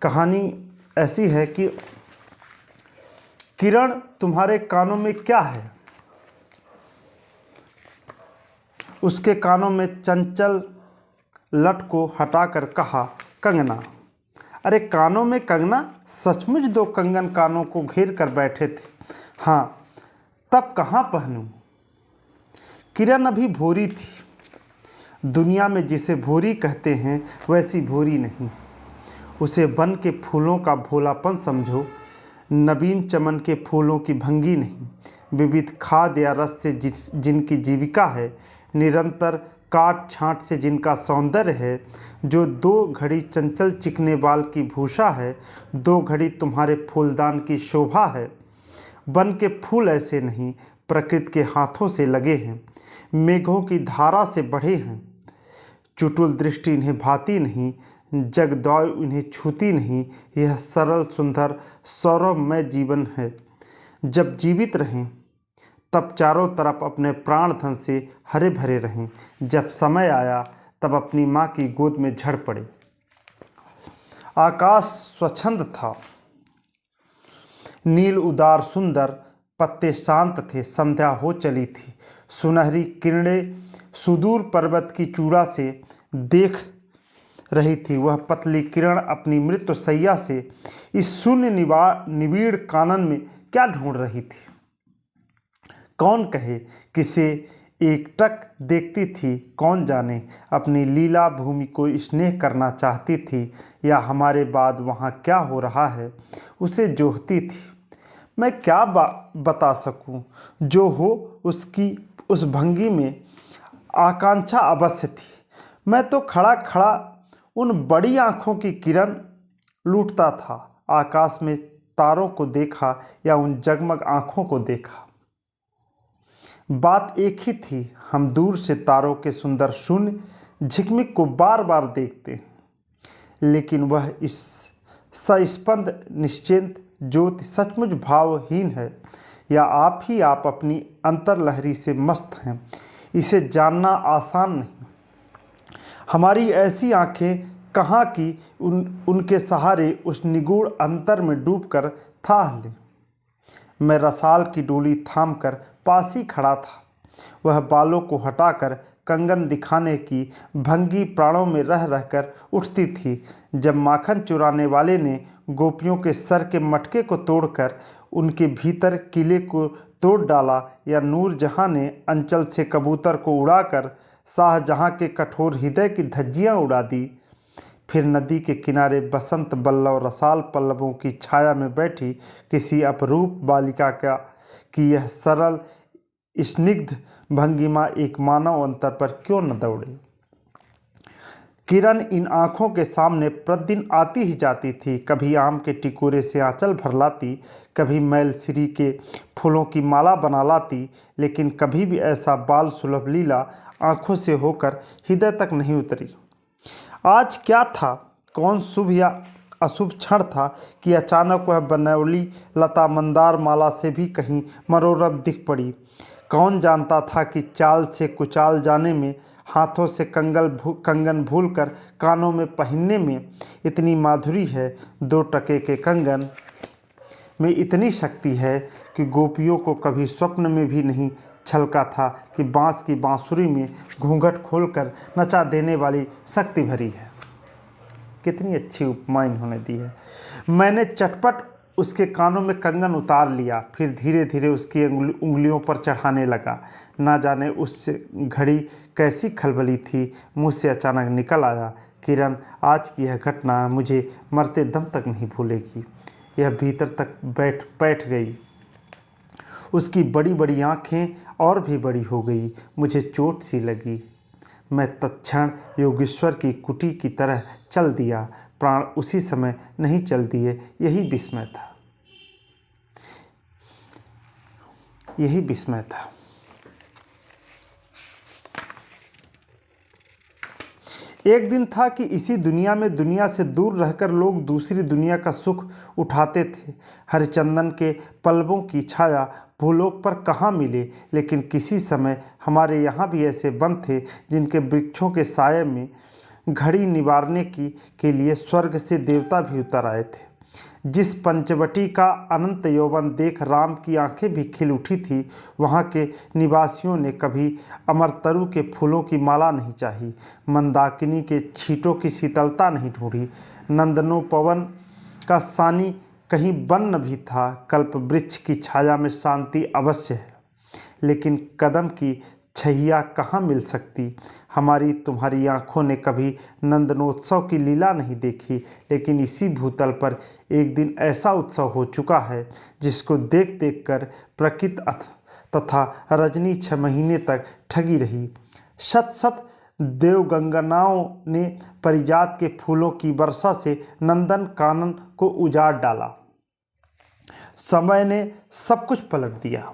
कहानी ऐसी है कि किरण, तुम्हारे कानों में क्या है? उसके कानों में चंचल लट को हटाकर कहा, कंगना। अरे कानों में कंगना? सचमुच 2 कंगन कानों को घेर कर बैठे थे। हाँ, तब कहाँ पहनूं? किरण अभी भोरी थी। दुनिया में जिसे भोरी कहते हैं वैसी भोरी नहीं। उसे वन के फूलों का भोलापन समझो, नवीन चमन के फूलों की भंगी नहीं। विविध खाद या रस से जिनकी जीविका है, निरंतर काट छांट से जिनका सौंदर्य है, जो 2 घड़ी चंचल चिकने बाल की भूषा है, 2 घड़ी तुम्हारे फूलदान की शोभा है। वन के फूल ऐसे नहीं, प्रकृति के हाथों से लगे हैं, मेघों की धारा से बढ़े हैं। चुटुल दृष्टि इन्हें भाती नहीं, जगदौय इन्हें छूती नहीं। यह सरल सुंदर सौरभमय जीवन है। जब जीवित रहें तब चारों तरफ अपने प्राण धन से हरे भरे रहें। जब समय आया तब अपनी माँ की गोद में झड़ पड़े। आकाश स्वच्छंद था, नील उदार सुंदर, पत्ते शांत थे। संध्या हो चली थी। सुनहरी किरणें सुदूर पर्वत की चूड़ा से देख रही थी। वह पतली किरण अपनी मृत्यु सैया से इस शून्य निबिड़ कानन में क्या ढूंढ रही थी? कौन कहे किसे एकटक देखती थी? कौन जाने अपनी लीला भूमि को स्नेह करना चाहती थी या हमारे बाद वहाँ क्या हो रहा है उसे जोहती थी। मैं क्या बता सकूं? जो हो उसकी उस भंगी में आकांक्षा अवश्य थी। मैं तो खड़ा खड़ा उन बड़ी आँखों की किरण लूटता था। आकाश में तारों को देखा या उन जगमग आँखों को देखा, बात एक ही थी। हम दूर से तारों के सुंदर शून्य झिकमिक को बार बार देखते हैं, लेकिन वह इस सस्पंद निश्चिंत ज्योति सचमुच भावहीन है, या आप अपनी अंतर्लहरी से मस्त हैं? इसे जानना आसान नहीं। हमारी ऐसी आंखें कहाँ की उनके सहारे उस निगूढ़ अंतर में डूबकर थाह लें। मैं रसाल की डोली थामकर पास ही खड़ा था। वह बालों को हटाकर कंगन दिखाने की भंगी प्राणों में रह रहकर उठती थी। जब माखन चुराने वाले ने गोपियों के सर के मटके को तोड़कर उनके भीतर किले को तोड़ डाला, या नूरजहां ने अंचल से कबूतर को उड़ाकर शाहजहां के कठोर हृदय की धज्जियां उड़ा दी, फिर नदी के किनारे बसंत बल्लव रसाल पल्लवों की छाया में बैठी किसी अपरूप बालिका की यह सरल स्निग्ध भंगिमा एक मानव अंतर पर क्यों न दौड़े? किरण इन आँखों के सामने प्रतिदिन आती ही जाती थी। कभी आम के टिकोरे से आंचल भर लाती, कभी मैल सिरी के फूलों की माला बना लाती, लेकिन कभी भी ऐसा बाल सुलभ लीला आँखों से होकर हृदय तक नहीं उतरी। आज क्या था? कौन शुभ या अशुभ क्षण था कि अचानक वह बनौली लता मंदार माला से भी कहीं मनोरम दिख पड़ी? कौन जानता था कि चाल से कुचाल जाने में, हाथों से कंगन भूलकर कानों में पहनने में इतनी माधुरी है। 2 टके के कंगन में इतनी शक्ति है कि गोपियों को कभी स्वप्न में भी नहीं छलका था कि बांस की बांसुरी में घूंघट खोलकर नचा देने वाली शक्ति भरी है। कितनी अच्छी उपमा इन्होंने दी है। मैंने चटपट उसके कानों में कंगन उतार लिया, फिर धीरे धीरे उसकी उंगलियों पर चढ़ाने लगा। ना जाने उस घड़ी कैसी खलबली थी, मुँह से अचानक निकल आया, किरण, आज की यह घटना मुझे मरते दम तक नहीं भूलेगी। यह भीतर तक बैठ गई। उसकी बड़ी बड़ी आँखें और भी बड़ी हो गई। मुझे चोट सी लगी। मैं तत्क्षण योगेश्वर की कुटी की तरह चल दिया। प्राण उसी समय नहीं चल दिए। यही विस्मय था। एक दिन था कि इसी दुनिया में दुनिया से दूर रहकर लोग दूसरी दुनिया का सुख उठाते थे। हरिचंदन के पल्लवों की छाया भूलोक पर कहाँ मिले, लेकिन किसी समय हमारे यहाँ भी ऐसे वन थे जिनके वृक्षों के साये में घड़ी निवारने के लिए स्वर्ग से देवता भी उतर आए थे। जिस पंचवटी का अनंत यौवन देख राम की आंखें भी खिल उठी थी, वहाँ के निवासियों ने कभी अमरतरु के फूलों की माला नहीं चाही, मंदाकिनी के छींटों की शीतलता नहीं ढूंढी, नंदनोपवन का सानी कहीं बन भी था। कल्प वृक्ष की छाया में शांति अवश्य है, लेकिन कदम की छैया कहाँ मिल सकती। हमारी तुम्हारी आँखों ने कभी नंदनोत्सव की लीला नहीं देखी, लेकिन इसी भूतल पर एक दिन ऐसा उत्सव हो चुका है जिसको देख देख कर प्रकृति तथा रजनी 6 महीने तक ठगी रही। शत शत देवगंगनाओं ने परिजात के फूलों की वर्षा से नंदन कानन को उजाड़ डाला। समय ने सब कुछ पलट दिया।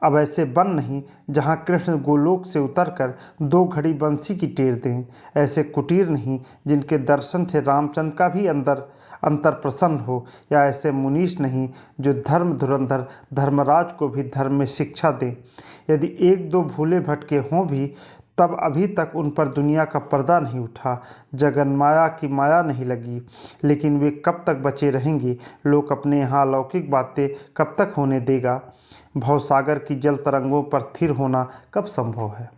अब ऐसे वन नहीं जहाँ कृष्ण गोलोक से उतरकर 2 घड़ी बंसी की टेर दें, ऐसे कुटीर नहीं जिनके दर्शन से रामचंद्र का भी अंतर प्रसन्न हो, या ऐसे मुनीष नहीं जो धर्म धुरंधर धर्मराज को भी धर्म में शिक्षा दें। यदि 1-2 भूले भटके हों भी, तब अभी तक उन पर दुनिया का पर्दा नहीं उठा, जगन माया की माया नहीं लगी। लेकिन वे कब तक बचे रहेंगे? लोग अपने यहाँ अलौकिक बातें कब तक होने देगा? भवसागर की जल तरंगों पर स्थिर होना कब संभव है?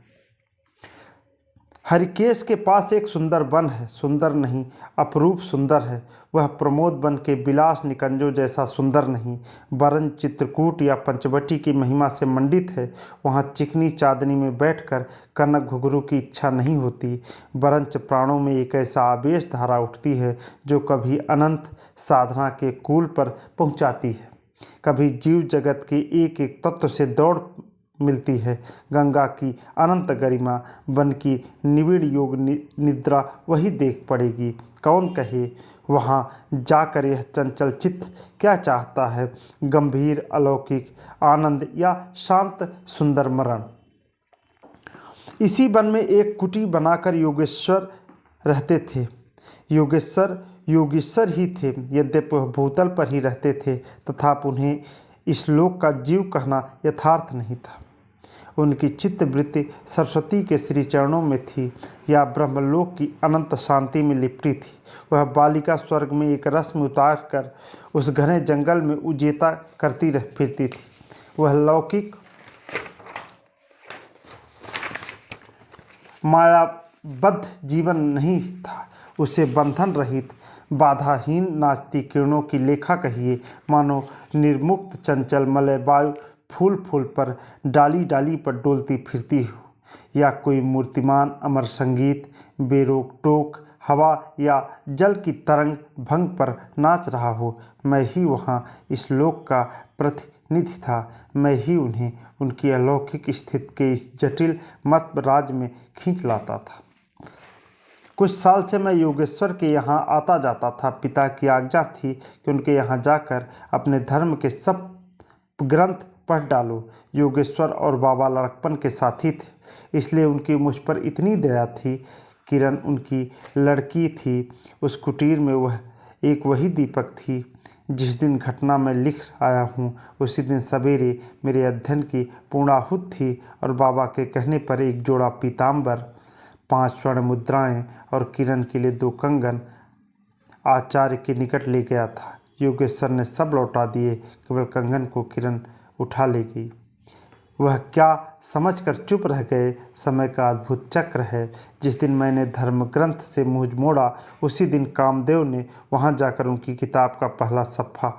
हरिकेश के पास एक सुंदर वन है, सुंदर नहीं अपरूप सुंदर है। वह प्रमोद वन के विलास निकंजों जैसा सुंदर नहीं, वरन चित्रकूट या पंचवटी की महिमा से मंडित है। वहाँ चिकनी चांदनी में बैठकर कनक घुघरू की इच्छा नहीं होती, वरंच प्राणों में एक ऐसा आवेश धारा उठती है जो कभी अनंत साधना के कूल पर पहुँचाती है, कभी जीव जगत के एक एक तत्व से दौड़ मिलती है। गंगा की अनंत गरिमा, वन की निविड़ योग निद्रा वही देख पड़ेगी। कौन कहे वहाँ जाकर यह चंचल चित्त क्या चाहता है, गंभीर अलौकिक आनंद या शांत सुंदर मरण। इसी वन में एक कुटी बनाकर योगेश्वर रहते थे। योगेश्वर ही थे, यद्यपि वह भूतल पर ही रहते थे, तथापि उन्हें इस लोक का जीव कहना यथार्थ नहीं था। उनकी चित्तवृत्ति सरस्वती के श्री चरणों में थी या ब्रह्मलोक की अनंत शांति में लिपटी थी। वह बालिका स्वर्ग में एक रस्म उतार कर उस घने जंगल में उजेता करती फिरती थी। वह लौकिक मायाबद्ध जीवन नहीं था, उसे बंधन रहित बाधाहीन नाचती किरणों की लेखा कहिए, मानो निर्मुक्त चंचल मलय वायु फूल फूल पर डाली डाली पर डोलती फिरती हो, या कोई मूर्तिमान अमर संगीत बेरोक टोक हवा या जल की तरंग भंग पर नाच रहा हो। मैं ही वहाँ इस लोक का प्रतिनिधि था, मैं ही उन्हें उनकी अलौकिक स्थिति के इस जटिल मत राज में खींच लाता था। कुछ साल से मैं योगेश्वर के यहाँ आता जाता था। पिता की आज्ञा थी कि उनके यहाँ जाकर अपने धर्म के सब ग्रंथ पढ़ डालो। योगेश्वर और बाबा लड़कपन के साथी थे, इसलिए उनकी मुझ पर इतनी दया थी। किरण उनकी लड़की थी। उस कुटीर में वह वही दीपक थी। जिस दिन घटना मैं लिख आया हूँ, उसी दिन सवेरे मेरे अध्ययन की पूर्णाहुति थी और बाबा के कहने पर एक जोड़ा पीताम्बर, 5 स्वर्ण मुद्राएं और किरण के लिए 2 कंगन आचार्य के निकट ले गया था। योगेश्वर ने सब लौटा दिए, केवल कंगन को किरण उठा ले गई। वह क्या समझकर चुप रह गए। समय का अद्भुत चक्र है। जिस दिन मैंने धर्म ग्रंथ से मुँह मोड़ा, उसी दिन कामदेव ने वहाँ जाकर उनकी किताब का पहला सफ़ा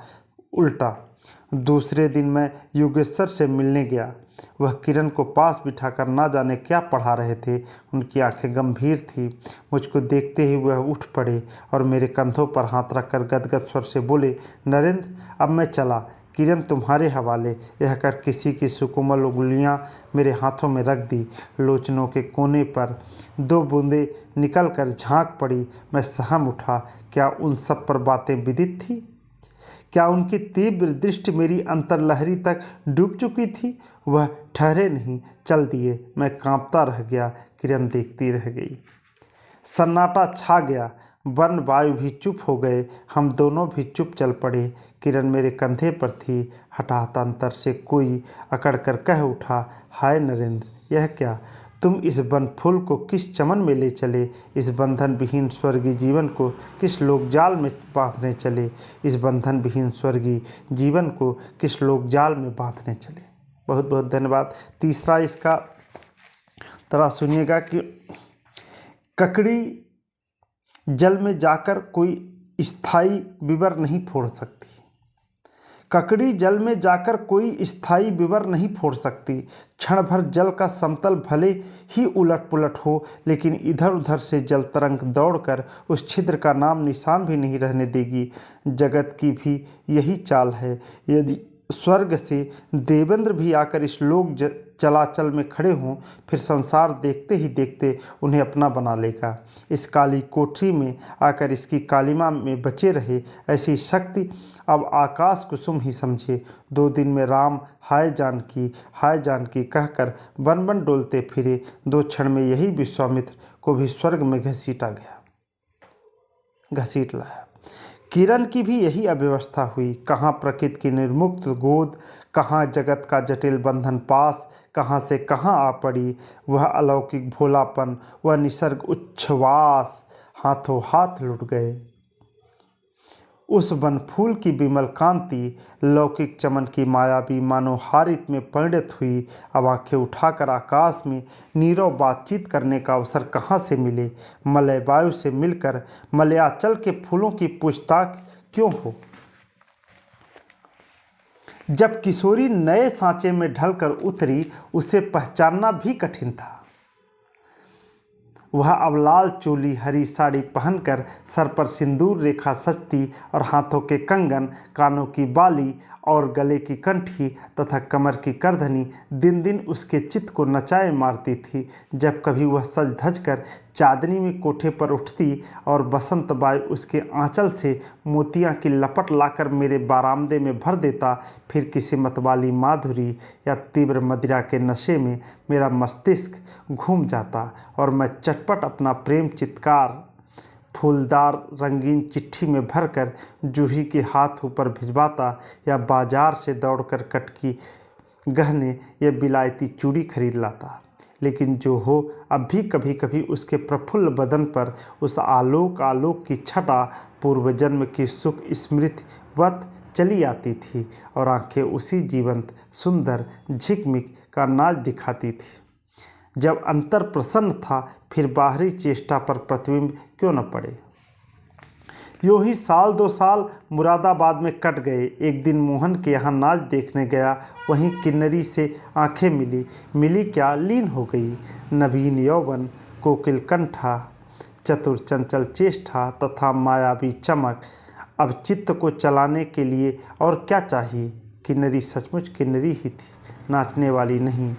उल्टा। दूसरे दिन मैं योगेश्वर से मिलने गया। वह किरण को पास बिठाकर ना जाने क्या पढ़ा रहे थे। उनकी आंखें गंभीर थीं। मुझको देखते ही वह उठ पड़े और मेरे कंधों पर हाथ रखकर गदगद स्वर से बोले, नरेंद्र, अब मैं चला, किरण तुम्हारे हवाले। यह कर किसी की सुकोमल उंगलियां मेरे हाथों में रख दी। लोचनों के कोने पर 2 बूंदें निकल कर झांक पड़ी। मैं सहम उठा। क्या उन सब पर बातें विदित थी? क्या उनकी तीव्र दृष्टि मेरी अंतर्लहरी तक डूब चुकी थी? वह ठहरे नहीं, चल दिए। मैं कांपता रह गया। किरण देखती रह गई। सन्नाटा छा गया। वन वायु भी चुप हो गए। हम दोनों भी चुप चल पड़े। किरण मेरे कंधे पर थी। हठात अंतर से कोई अकड़ कर कह उठा, हाय नरेंद्र, यह क्या? तुम इस वन फूल को किस चमन में ले चले, इस बंधन विहीन स्वर्गीय जीवन को किस लोकजाल में बांधने चले, इस बंधन विहीन स्वर्गीय जीवन को किस लोकजाल में बांधने चले। बहुत बहुत धन्यवाद। तीसरा इसका तरह सुनिएगा कि ककड़ी जल में जाकर कोई स्थायी विवर नहीं फोड़ सकती। ककड़ी जल में जाकर कोई स्थायी विवर नहीं फोड़ सकती। क्षण भर जल का समतल भले ही उलट पुलट हो, लेकिन इधर उधर से जल तरंग दौड़कर उस छिद्र का नाम निशान भी नहीं रहने देगी। जगत की भी यही चाल है। यदि स्वर्ग से देवेंद्र भी आकर इस लोक चलाचल में खड़े हों, फिर संसार देखते ही देखते उन्हें अपना बना लेगा। इस काली कोठरी में आकर इसकी कालिमा में बचे रहे, ऐसी शक्ति अब आकाश कुसुम ही समझे। 2 दिन में राम हाय जानकी कहकर बन बन डोलते फिरे। 2 क्षण में यही विश्वामित्र को भी स्वर्ग में घसीट लाया। किरण की भी यही अव्यवस्था हुई। कहाँ प्रकृति की निर्मुक्त गोद, कहाँ जगत का जटिल बंधन पास, कहाँ से कहाँ आ पड़ी वह अलौकिक भोलापन, वह निसर्ग उच्छ्वास हाथों हाथ लुट गए। उस वन फूल की विमल कांति लौकिक चमन की मायावी मानो हारित में परिणत हुई। अब आंखें उठाकर आकाश में नीरव बातचीत करने का अवसर कहाँ से मिले। मलय वायु से मिलकर मलयाचल के फूलों की पूछताछ क्यों हो। जब किशोरी नए सांचे में ढलकर उतरी, उसे पहचानना भी कठिन था। वह अब लाल चोली हरी साड़ी पहनकर सर पर सिंदूर रेखा सजती और हाथों के कंगन, कानों की बाली और गले की कंठी तथा कमर की करधनी दिन दिन उसके चित्त को नचाए मारती थी। जब कभी वह सज धज कर चांदनी में कोठे पर उठती और बसंत वायु उसके आंचल से मोतियां की लपट लाकर मेरे बारामदे में भर देता, फिर किसी मतवाली माधुरी या तीव्र मदिरा के नशे में मेरा मस्तिष्क घूम जाता और मैं चटपट अपना प्रेम चित्कार फूलदार रंगीन चिट्ठी में भरकर जूही के हाथ ऊपर भिजवाता या बाजार से दौड़कर कटकी गहने या बिलायती चूड़ी खरीद लाता। लेकिन जो हो, अब भी कभी कभी उसके प्रफुल्ल बदन पर उस आलोक की छटा पूर्व जन्म की सुख स्मृतिवत चली आती थी और आंखें उसी जीवंत सुंदर झिकमिक का नाच दिखाती थी। जब अंतर प्रसन्न था, फिर बाहरी चेष्टा पर प्रतिबिंब क्यों न पड़े। यूँ ही 1-2 साल मुरादाबाद में कट गए। एक दिन मोहन के यहाँ नाच देखने गया। वहीं किन्नरी से आंखें मिली क्या, लीन हो गई। नवीन यौवन, कोकिल कंठा, चतुर चंचल चेष्टा तथा मायावी चमक। अब चित्त को चलाने के लिए और क्या चाहिए। किन्नरी सचमुच किन्नरी ही थी, नाचने वाली नहीं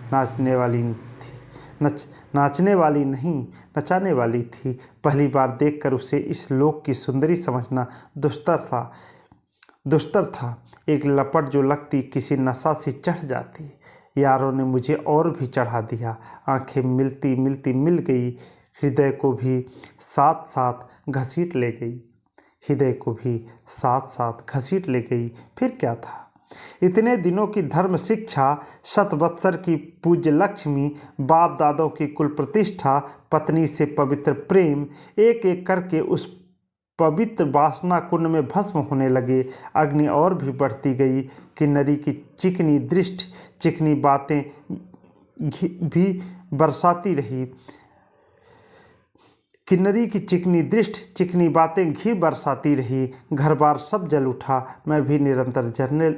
नचाने वाली थी। पहली बार देखकर उसे इस लोक की सुंदरी समझना दुस्तर था। एक लपट जो लगती किसी नशा से चढ़ जाती। यारों ने मुझे और भी चढ़ा दिया। आंखें मिलती मिल गई, हृदय को भी साथ साथ घसीट ले गई। फिर क्या था। इतने दिनों की धर्म शिक्षा, 7 वत्सर की पूज्य लक्ष्मी, बाप दादों की कुल प्रतिष्ठा, पत्नी से पवित्र प्रेम, एक एक करके उस पवित्र वासना कुंड में भस्म होने लगे। अग्नि और भी बढ़ती गई। किन्नरी की चिकनी दृष्टि, चिकनी बातें भी बरसाती रही। किन्नरी की चिकनी बातें घी बरसाती रही। घर बार सब जल उठा। मैं भी निरंतर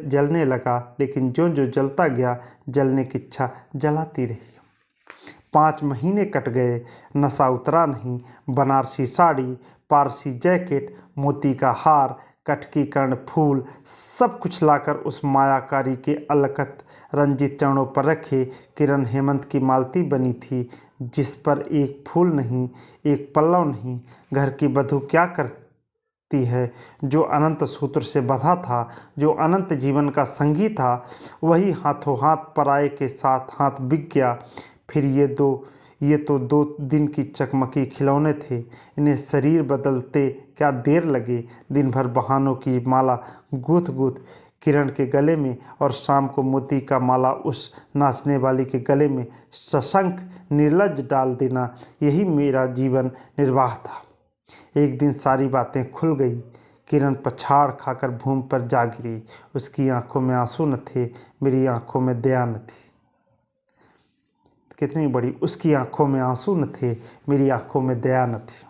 जलने लगा, लेकिन जो जलता गया, जलने की इच्छा जलाती रही। 5 महीने कट गए, नशा उतरा नहीं। बनारसी साड़ी, पारसी जैकेट, मोती का हार, कटकी कर्ण फूल, सब कुछ लाकर उस मायाकारी के अलकत रंजित चरणों पर रखे। किरण हेमंत की मालती बनी थी, जिस पर एक फूल नहीं, एक पल्लव नहीं। घर की वधू क्या करती है। जो अनंत सूत्र से बंधा था, जो अनंत जीवन का संगी था, वही हाथों हाथ पराये के साथ हाथ बिक गया। फिर ये तो 2 दिन की चकमकी खिलौने थे। इन्हें शरीर बदलते क्या देर लगे। दिन भर बहानों की माला गूंथ किरण के गले में और शाम को मोती का माला उस नाचने वाली के गले में सशंक निर्लज्ज डाल देना, यही मेरा जीवन निर्वाह था। एक दिन सारी बातें खुल गई। किरण पछाड़ खाकर भूमि पर जा गिरी। उसकी आंखों में आंसू न थे, मेरी आंखों में दया न थी। कितनी बड़ी, उसकी आंखों में आंसू न थे, मेरी आंखों में दया न थी।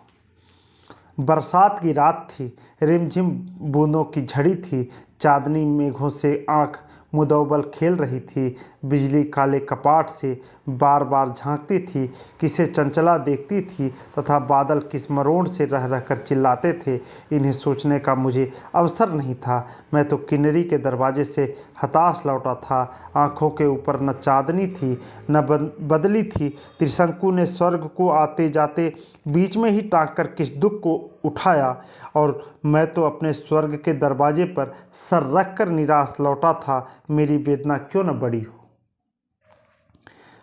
बरसात की रात थी, रिमझिम बूंदों की झड़ी थी। चांदनी मेघों से आंख मुदौबल खेल रही थी। बिजली काले कपाट से बार बार झांकती थी, किसे चंचला देखती थी तथा बादल किस मरोड़ से रह रहकर चिल्लाते थे। इन्हें सोचने का मुझे अवसर नहीं था। मैं तो किन्नरी के दरवाजे से हताश लौटा था। आँखों के ऊपर न चांदनी थी न बदली थी। त्रिशंकु ने स्वर्ग को आते जाते बीच में ही टाँग कर किस दुख को उठाया, और मैं तो अपने स्वर्ग के दरवाजे पर सर रख कर निराश लौटा था। मेरी वेदना क्यों न बड़ी हो।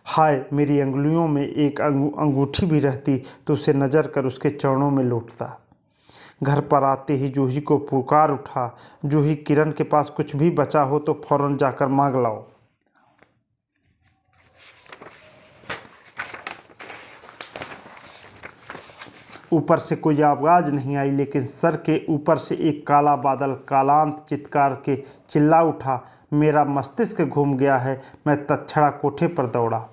हाय, मेरी अंगुलियों में एक अंगूठी भी रहती तो उसे नज़र कर उसके चरणों में लौटता। घर पर आते ही जूही को पुकार उठा, जूही, किरण के पास कुछ भी बचा हो तो फौरन जाकर मांग लाओ। ऊपर से कोई आवाज़ नहीं आई, लेकिन सर के ऊपर से एक काला बादल कालांत चित्कार के चिल्ला उठा, मेरा मस्तिष्क घूम गया है। मैं तत्क्षण कोठे पर दौड़ा।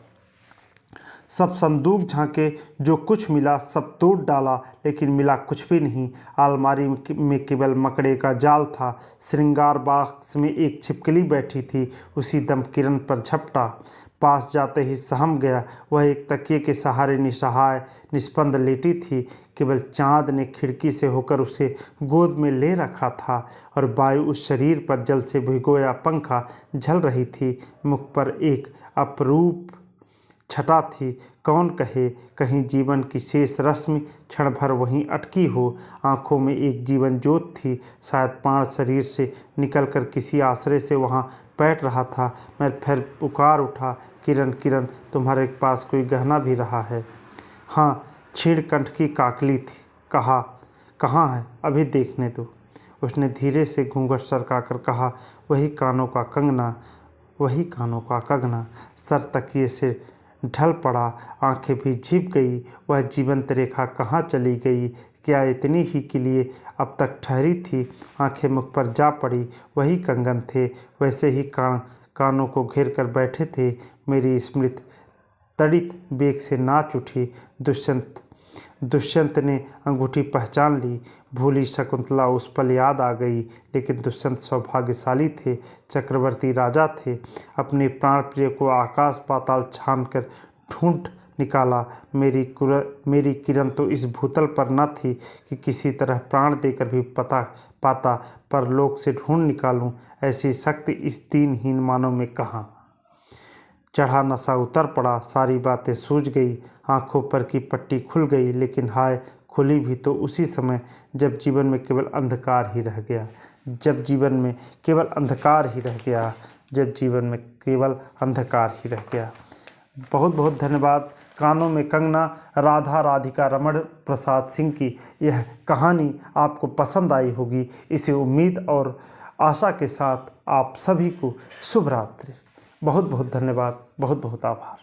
सब संदूक झांके, जो कुछ मिला सब तोड़ डाला, लेकिन मिला कुछ भी नहीं। अलमारी में केवल मकड़े का जाल था। श्रृंगार बॉक्स में एक छिपकली बैठी थी। उसी दम किरण पर झपटा। पास जाते ही सहम गया। वह एक तकिए के सहारे निसहाय निस्पंद लेटी थी। केवल चाँद ने खिड़की से होकर उसे गोद में ले रखा था, और वायु उस शरीर पर जल से भिगोया पंखा झल रही थी। मुख पर एक अपरूप छटा थी। कौन कहे, कहीं जीवन की शेष रश्मि क्षण भर वहीं अटकी हो। आंखों में एक जीवन ज्योत थी। शायद प्राण शरीर से निकलकर किसी आश्रय से वहां बैठ रहा था। मैं फिर पुकार उठा, किरण, किरण, तुम्हारे पास कोई गहना भी रहा है? हाँ, क्षीण कंठ की काकली थी। कहा, कहाँ है? अभी देखने दो। उसने धीरे से घूंघट सरकाकर कहा, वही कानों का कंगना, वही कानों का कंगना। सर तकिए से ढल पड़ा, आंखें भी झिप गई। वह जीवंत रेखा कहाँ चली गई? क्या इतनी ही के लिए अब तक ठहरी थी? आंखें मुख पर जा पड़ी। वही कंगन थे, वैसे ही कानों को घेर कर बैठे थे। मेरी स्मृति तड़ित बेग से नाच उठी। दुष्यंत ने अंगूठी पहचान ली। भूली शकुंतला उस पल याद आ गई। लेकिन दुष्यंत सौभाग्यशाली थे, चक्रवर्ती राजा थे। अपने प्राण प्रिय को आकाश पाताल छान कर ढूंढ निकाला। मेरी किरण तो इस भूतल पर न थी कि किसी तरह प्राण देकर भी पाता परलोक से ढूंढ निकालूं। ऐसी शक्ति इस दीनहीन मानव में कहाँ। चढ़ा नशा उतर पड़ा। सारी बातें सूझ गई। आंखों पर की पट्टी खुल गई। लेकिन हाय, खुली भी तो उसी समय जब जीवन में केवल अंधकार ही रह गया। जब जीवन में केवल अंधकार ही रह गया। जब जीवन में केवल अंधकार ही रह गया। बहुत बहुत धन्यवाद। कानों में कंगना, राधा राधिका रमण प्रसाद सिंह की यह कहानी आपको पसंद आई होगी। इसी उम्मीद और आशा के साथ आप सभी को शुभ रात्रि। बहुत बहुत धन्यवाद। बहुत बहुत आभार।